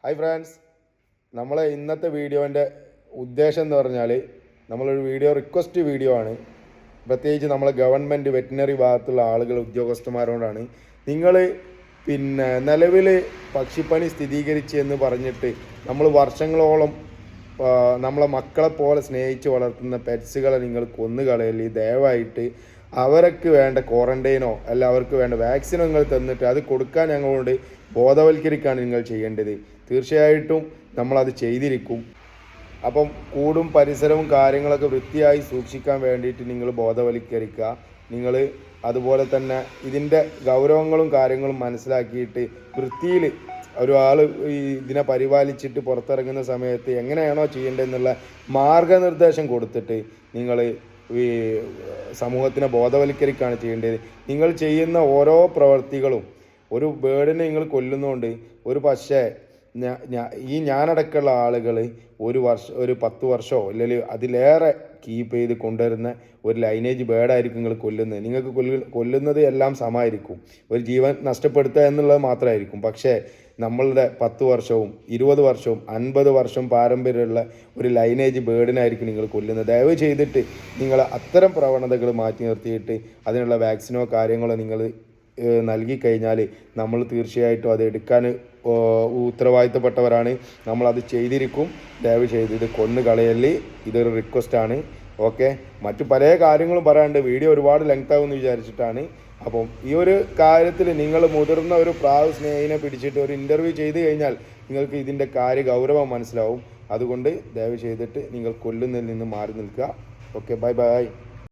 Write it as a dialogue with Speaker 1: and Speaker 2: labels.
Speaker 1: Hi friends, നമ്മളെ ഇന്നത്തെ വീഡിയോൻ്റെ ഉദ്ദേശം എന്ന് പറഞ്ഞാൽ നമ്മളൊരു റിക്വസ്റ്റ് വീഡിയോ ആണ്. പ്രത്യേകിച്ച് നമ്മളെ ഗവൺമെൻറ് വെറ്റിനറി ഭാഗത്തുള്ള ആളുകൾ ഉദ്യോഗസ്ഥന്മാരോടാണ്. നിങ്ങൾ നിലവിൽ പക്ഷിപ്പനി സ്ഥിരീകരിച്ച് എന്ന് പറഞ്ഞിട്ട് നമ്മൾ വർഷങ്ങളോളം നമ്മളെ മക്കളെ പോലെ സ്നേഹിച്ച് വളർത്തുന്ന പെറ്റ്സുകളെ നിങ്ങൾ കൊന്നുകളയല്ലേ. ദയവായിട്ട് അവർക്ക് വേണ്ട ക്വാറൻറ്റൈനോ അല്ല അവർക്ക് വേണ്ട വാക്സിനോ നിങ്ങൾ തന്നിട്ട് അത് കൊടുക്കാൻ ഞങ്ങളോട് ബോധവൽക്കരിക്കുകയാണ് നിങ്ങൾ ചെയ്യേണ്ടത്. തീർച്ചയായിട്ടും നമ്മളത് ചെയ്തിരിക്കും. അപ്പം കൂടും പരിസരവും കാര്യങ്ങളൊക്കെ വൃത്തിയായി സൂക്ഷിക്കാൻ വേണ്ടിയിട്ട് നിങ്ങൾ ബോധവൽക്കരിക്കുക. നിങ്ങൾ അതുപോലെ തന്നെ ഇതിൻ്റെ ഗൗരവങ്ങളും കാര്യങ്ങളും മനസ്സിലാക്കിയിട്ട് വൃത്തിയിൽ ഒരാൾ ഇതിനെ പരിപാലിച്ചിട്ട് പുറത്തിറങ്ങുന്ന സമയത്ത് എങ്ങനെയാണോ ചെയ്യേണ്ടതെന്നുള്ള മാർഗനിർദ്ദേശം കൊടുത്തിട്ട് നിങ്ങൾ ഈ സമൂഹത്തിനെ ബോധവൽക്കരിക്കുകയാണ് ചെയ്യേണ്ടത്. നിങ്ങൾ ചെയ്യുന്ന ഓരോ പ്രവൃത്തികളും ഒരു ബേർഡിനെ നിങ്ങൾ കൊല്ലുന്നതുകൊണ്ട് പക്ഷേ ഞാനടക്കമുള്ള ആളുകൾ ഒരു 10 വർഷമോ അല്ലെങ്കിൽ അതിലേറെ കീപ്പ് ചെയ്ത് കൊണ്ടുവരുന്ന ഒരു ലൈനേജ് ബേർഡായിരിക്കും നിങ്ങൾ കൊല്ലുന്നത്. നിങ്ങൾക്ക് കൊല്ലുന്നത് എല്ലാം സമമായിരിക്കും, ഒരു ജീവൻ നഷ്ടപ്പെടുത്തുക എന്നുള്ളത് മാത്രമായിരിക്കും. പക്ഷേ നമ്മളുടെ 10 വർഷവും 20 വർഷവും 50 വർഷം പാരമ്പര്യമുള്ള ഒരു ലൈനേജ് ബേർഡിനായിരിക്കും നിങ്ങൾ കൊല്ലുന്നത്. ദയവ് ചെയ്തിട്ട് നിങ്ങൾ അത്തരം പ്രവണതകൾ മാറ്റി നിർത്തിയിട്ട് അതിനുള്ള വാക്സിനോ കാര്യങ്ങളോ നിങ്ങൾ നൽകിക്കഴിഞ്ഞാൽ നമ്മൾ തീർച്ചയായിട്ടും അത് എടുക്കാൻ ഉത്തരവാദിത്തപ്പെട്ടവരാണ്. നമ്മളത് ചെയ്തിരിക്കും. ദയവ് ചെയ്ത് ഇത് കൊന്നുകളയല്ലേ. ഇതൊരു റിക്വസ്റ്റാണ്. ഓക്കെ, മറ്റു പല കാര്യങ്ങളും പറയാണ്ട് വീഡിയോ ഒരുപാട് ലെങ്ത് ആകുമെന്ന് വിചാരിച്ചിട്ടാണ്. അപ്പം ഈ ഒരു കാര്യത്തിൽ നിങ്ങൾ മുതിർന്ന ഒരു പ്രാവ് സ്നേഹിനെ പിടിച്ചിട്ട് ഒരു ഇൻ്റർവ്യൂ ചെയ്ത് കഴിഞ്ഞാൽ നിങ്ങൾക്ക് ഇതിൻ്റെ ഗൗരവം മനസ്സിലാവും. അതുകൊണ്ട് ദയവ് ചെയ്തിട്ട് നിങ്ങൾ കൊല്ലുന്നതിൽ നിന്ന് മാറി നിൽക്കുക. Okay, bye bye.